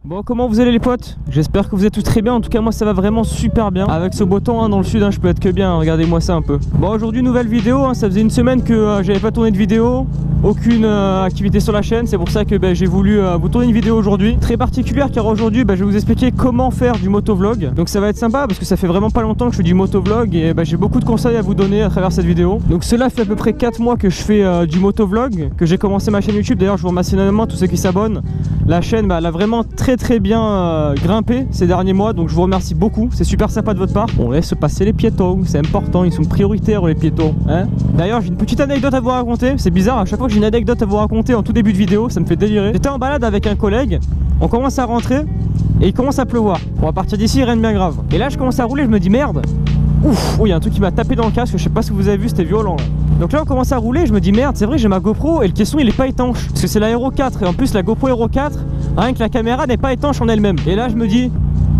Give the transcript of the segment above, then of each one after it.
Bon, comment vous allez les potes? J'espère que vous êtes tous très bien. En tout cas moi ça va vraiment super bien. Avec ce beau temps dans le sud, je peux être que bien. Regardez-moi ça un peu. Bon, aujourd'hui nouvelle vidéo, ça faisait une semaine que j'avais pas tourné de vidéo. Aucune activité sur la chaîne. C'est pour ça que j'ai voulu vous tourner une vidéo aujourd'hui. Très particulière car aujourd'hui je vais vous expliquer comment faire du motovlog. Donc ça va être sympa parce que ça fait vraiment pas longtemps que je fais du motovlog. Et j'ai beaucoup de conseils à vous donner à travers cette vidéo. Donc cela fait à peu près 4 mois que je fais du motovlog. Que j'ai commencé ma chaîne YouTube. D'ailleurs je vous remercie énormément tous ceux qui s'abonnent. La chaîne elle a vraiment très bien grimpé ces derniers mois, donc je vous remercie beaucoup, c'est super sympa de votre part. On laisse passer les piétons, c'est important, ils sont prioritaires les piétons, hein. D'ailleurs j'ai une petite anecdote à vous raconter, c'est bizarre, à chaque fois que j'ai une anecdote à vous raconter en tout début de vidéo, ça me fait délirer. J'étais en balade avec un collègue, on commence à rentrer et il commence à pleuvoir. Bon, à partir d'ici rien de bien grave. Et là je commence à rouler, je me dis merde, ouf, il y a un truc qui m'a tapé dans le casque, je sais pas si vous avez vu, c'était violent là. Donc là on commence à rouler, je me dis merde, c'est vrai j'ai ma GoPro et le caisson il est pas étanche parce que c'est la Hero 4 et en plus la GoPro Hero 4, rien que la caméra n'est pas étanche en elle-même. Et là je me dis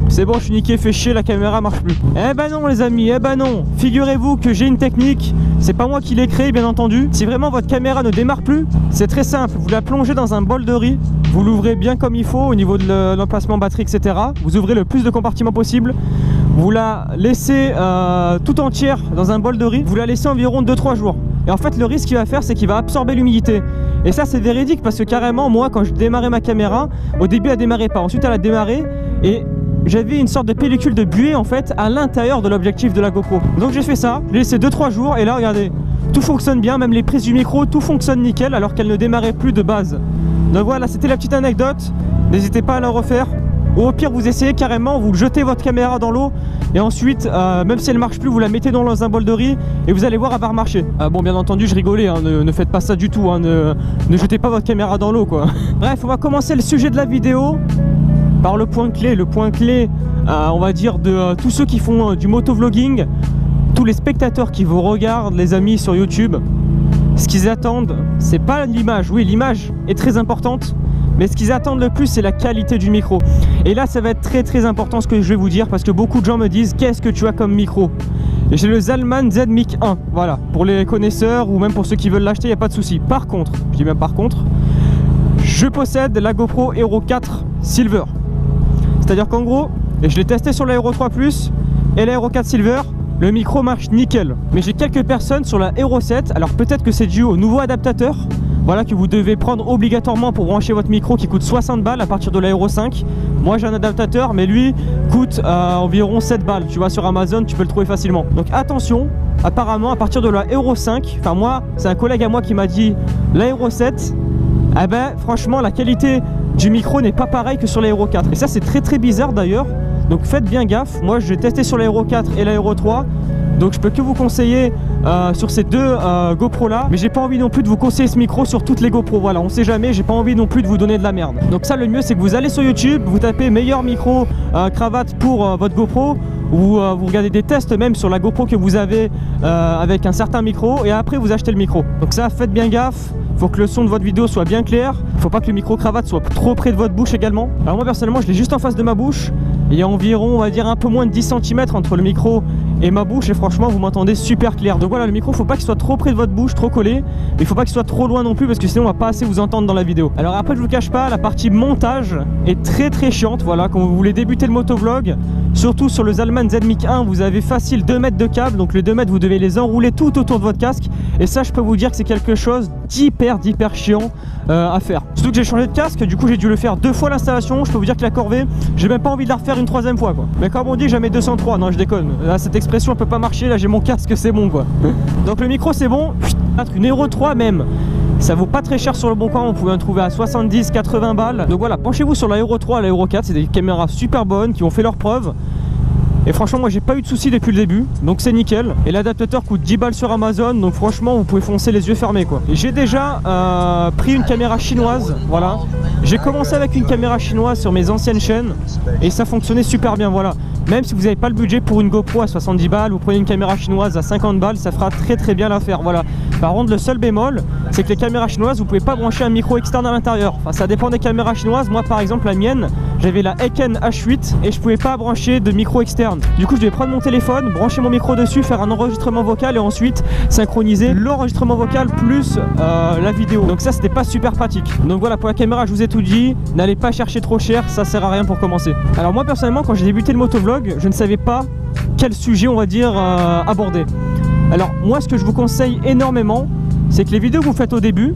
c'est bon, je suis niqué, fait chier, la caméra marche plus. Eh ben non les amis, eh ben non. Figurez-vous que j'ai une technique, c'est pas moi qui l'ai créée bien entendu. Si vraiment votre caméra ne démarre plus, c'est très simple, vous la plongez dans un bol de riz, vous l'ouvrez bien comme il faut au niveau de l'emplacement batterie etc. Vous ouvrez le plus de compartiments possible. Vous la laissez tout entière dans un bol de riz, vous la laissez environ 2-3 jours. Et en fait le risque qu'il va faire c'est qu'il va absorber l'humidité. Et ça c'est véridique parce que carrément moi quand je démarrais ma caméra, au début elle démarrait pas, ensuite elle a démarré et j'avais une sorte de pellicule de buée en fait à l'intérieur de l'objectif de la GoPro. Donc j'ai fait ça, j'ai laissé 2-3 jours et là regardez, tout fonctionne bien, même les prises du micro, tout fonctionne nickel alors qu'elle ne démarrait plus de base. Donc voilà, c'était la petite anecdote, n'hésitez pas à la refaire. Ou au pire vous essayez carrément, vous jetez votre caméra dans l'eau et ensuite même si elle marche plus vous la mettez dans un bol de riz et vous allez voir elle va remarcher. Bon bien entendu je rigolais, hein, ne faites pas ça du tout, hein, ne jetez pas votre caméra dans l'eau quoi. Bref, on va commencer le sujet de la vidéo par le point clé, on va dire de tous ceux qui font du motovlogging, tous les spectateurs qui vous regardent les amis sur YouTube. Ce qu'ils attendent c'est pas l'image, oui l'image est très importante. Mais ce qu'ils attendent le plus c'est la qualité du micro. Et là ça va être très important ce que je vais vous dire parce que beaucoup de gens me disent qu'est-ce que tu as comme micro. Et j'ai le Zalman Z Mic 1, voilà, pour les connaisseurs ou même pour ceux qui veulent l'acheter, il n'y a pas de souci. Par contre, je dis même par contre, je possède la GoPro Hero 4 Silver. C'est-à-dire qu'en gros, et je l'ai testé sur la Hero 3 Plus et la Hero 4 Silver, le micro marche nickel. Mais j'ai quelques personnes sur la Hero 7, alors peut-être que c'est dû au nouveau adaptateur. Voilà que vous devez prendre obligatoirement pour brancher votre micro qui coûte 60 balles à partir de la Hero 5. Moi j'ai un adaptateur mais lui coûte environ 7 balles. Tu vas sur Amazon, tu peux le trouver facilement. Donc attention, apparemment à partir de la Hero 5, enfin moi c'est un collègue à moi qui m'a dit la Hero 7, eh ben franchement la qualité du micro n'est pas pareille que sur la Hero 4. Et ça c'est très bizarre d'ailleurs. Donc faites bien gaffe, moi je vais tester sur la Hero 4 et la Hero 3. Donc je peux que vous conseiller sur ces deux GoPro là. Mais j'ai pas envie non plus de vous conseiller ce micro sur toutes les GoPro. Voilà, on sait jamais, j'ai pas envie non plus de vous donner de la merde. Donc ça le mieux c'est que vous allez sur YouTube, vous tapez meilleur micro cravate pour votre GoPro. Ou vous regardez des tests même sur la GoPro que vous avez avec un certain micro. Et après vous achetez le micro. Donc ça faites bien gaffe. Faut que le son de votre vidéo soit bien clair. Faut pas que le micro cravate soit trop près de votre bouche également. Alors moi personnellement je l'ai juste en face de ma bouche. Il y a environ on va dire un peu moins de 10 cm entre le micro et ma bouche et franchement vous m'entendez super clair. Donc voilà, le micro faut pas qu'il soit trop près de votre bouche, trop collé, mais il faut pas qu'il soit trop loin non plus parce que sinon on va pas assez vous entendre dans la vidéo. Alors après je vous cache pas, la partie montage est très chiante. Voilà, quand vous voulez débuter le motovlog, surtout sur le Zalman Z Mic 1, vous avez facile 2 mètres de câble. Donc les 2 mètres vous devez les enrouler tout autour de votre casque. Et ça je peux vous dire que c'est quelque chose d'hyper chiant à faire. Surtout que j'ai changé de casque, du coup j'ai dû le faire 2 fois l'installation. Je peux vous dire que la corvée, j'ai même pas envie de la refaire une 3e fois quoi. Mais comme on dit jamais 203, non je déconne. Là cette expression elle peut pas marcher, là j'ai mon casque, c'est bon quoi. Donc le micro c'est bon, une Hero 3 même. Ça vaut pas très cher sur le bon coin, on pouvait en trouver à 70-80 balles. Donc voilà, penchez-vous sur la Hero 3, la Hero 4, c'est des caméras super bonnes qui ont fait leurs preuves. Et franchement moi j'ai pas eu de soucis depuis le début, donc c'est nickel. Et l'adaptateur coûte 10 balles sur Amazon, donc franchement vous pouvez foncer les yeux fermés quoi. Et j'ai déjà pris une caméra chinoise, voilà. J'ai commencé avec une caméra chinoise sur mes anciennes chaînes et ça fonctionnait super bien, voilà. Même si vous n'avez pas le budget pour une GoPro à 70 balles, vous prenez une caméra chinoise à 50 balles, ça fera très bien l'affaire, voilà. Par contre le seul bémol, c'est que les caméras chinoises vous pouvez pas brancher un micro externe à l'intérieur. Enfin ça dépend des caméras chinoises, moi par exemple la mienne, j'avais la Eken H8 et je pouvais pas brancher de micro externe. Du coup je devais prendre mon téléphone, brancher mon micro dessus, faire un enregistrement vocal et ensuite synchroniser l'enregistrement vocal plus la vidéo. Donc ça c'était pas super pratique. Donc voilà, pour la caméra je vous ai tout dit, n'allez pas chercher trop cher, ça sert à rien pour commencer. Alors moi personnellement quand j'ai débuté le motovlog, je ne savais pas quel sujet on va dire aborder. Alors moi ce que je vous conseille énormément, c'est que les vidéos que vous faites au début,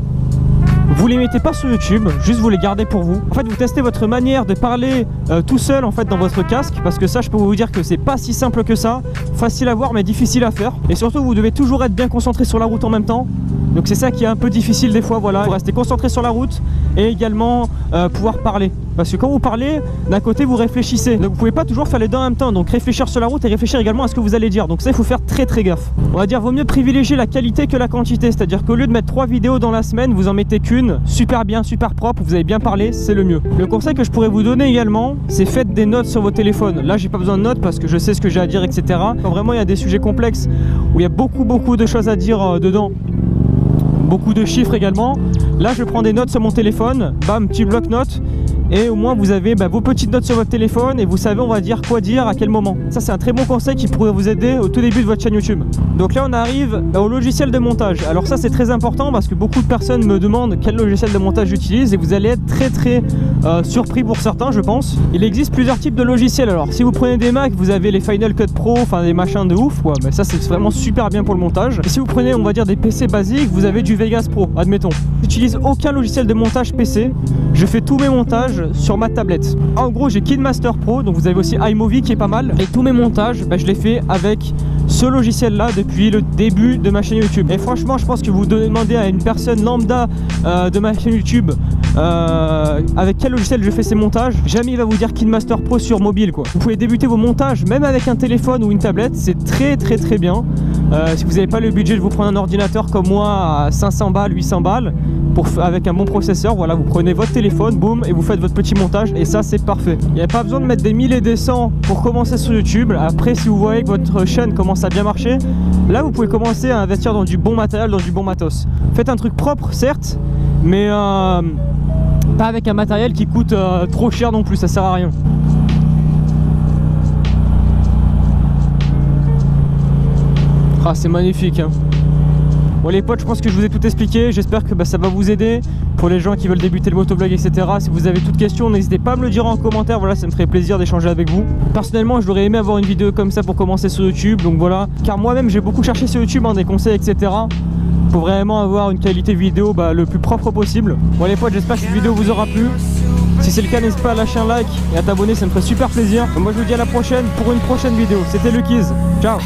vous les mettez pas sur YouTube, juste vous les gardez pour vous. En fait vous testez votre manière de parler tout seul en fait dans votre casque, parce que ça je peux vous dire que c'est pas si simple que ça, facile à voir mais difficile à faire. Et surtout vous devez toujours être bien concentré sur la route en même temps. Donc c'est ça qui est un peu difficile des fois, voilà. Vous restez concentré sur la route et également pouvoir parler. Parce que quand vous parlez, d'un côté vous réfléchissez. Donc vous pouvez pas toujours faire les deux en même temps. Donc réfléchir sur la route et réfléchir également à ce que vous allez dire. Donc ça il faut faire très gaffe. On va dire vaut mieux privilégier la qualité que la quantité. C'est-à-dire qu'au lieu de mettre 3 vidéos dans la semaine, vous en mettez qu'une, super bien, super propre, vous avez bien parlé, c'est le mieux. Le conseil que je pourrais vous donner également, c'est faites des notes sur vos téléphones. Là j'ai pas besoin de notes parce que je sais ce que j'ai à dire, etc. Quand vraiment il y a des sujets complexes où il y a beaucoup de choses à dire dedans, beaucoup de chiffres également, là je prends des notes sur mon téléphone, bam, petit bloc-notes, et au moins vous avez vos petites notes sur votre téléphone et vous savez on va dire quoi dire à quel moment. Ça c'est un très bon conseil qui pourrait vous aider au tout début de votre chaîne YouTube. Donc là on arrive au logiciel de montage. Alors ça c'est très important parce que beaucoup de personnes me demandent quel logiciel de montage j'utilise et vous allez être très surpris pour certains je pense. Il existe plusieurs types de logiciels. Alors si vous prenez des Mac, vous avez les Final Cut Pro, enfin des machins de ouf quoi, mais ça c'est vraiment super bien pour le montage. Et si vous prenez on va dire des PC basiques, vous avez du Vegas Pro, admettons. J'utilise aucun logiciel de montage PC, je fais tous mes montages sur ma tablette. En gros j'ai KineMaster Pro, donc vous avez aussi iMovie qui est pas mal, et tous mes montages je les fais avec ce logiciel là depuis le début de ma chaîne YouTube. Et franchement je pense que vous demandez à une personne lambda de ma chaîne YouTube avec quel logiciel je fais ces montages, jamais il va vous dire KineMaster Pro sur mobile quoi. Vous pouvez débuter vos montages même avec un téléphone ou une tablette, c'est très bien. Si vous n'avez pas le budget de vous prendre un ordinateur comme moi à 500 balles, 800 balles avec un bon processeur, voilà, vous prenez votre téléphone, boum, et vous faites votre petit montage et ça c'est parfait. Il n'y a pas besoin de mettre des 1000 et des 100 pour commencer sur YouTube. Après si vous voyez que votre chaîne commence à bien marcher, là vous pouvez commencer à investir dans du bon matériel, dans du bon matos. Faites un truc propre certes, mais pas avec un matériel qui coûte trop cher non plus, ça sert à rien. Ah c'est magnifique hein. Bon les potes, je pense que je vous ai tout expliqué, j'espère que ça va vous aider pour les gens qui veulent débuter le motovlog etc. Si vous avez toute question, n'hésitez pas à me le dire en commentaire, voilà, ça me ferait plaisir d'échanger avec vous. Personnellement j'aurais aimé avoir une vidéo comme ça pour commencer sur YouTube, donc voilà, car moi-même j'ai beaucoup cherché sur YouTube des conseils etc. pour vraiment avoir une qualité vidéo le plus propre possible. Bon les potes, j'espère que cette vidéo vous aura plu. Si c'est le cas, n'hésite pas à lâcher un like et à t'abonner, ça me ferait super plaisir. Donc moi je vous dis à la prochaine pour une prochaine vidéo. C'était Luckyz, ciao.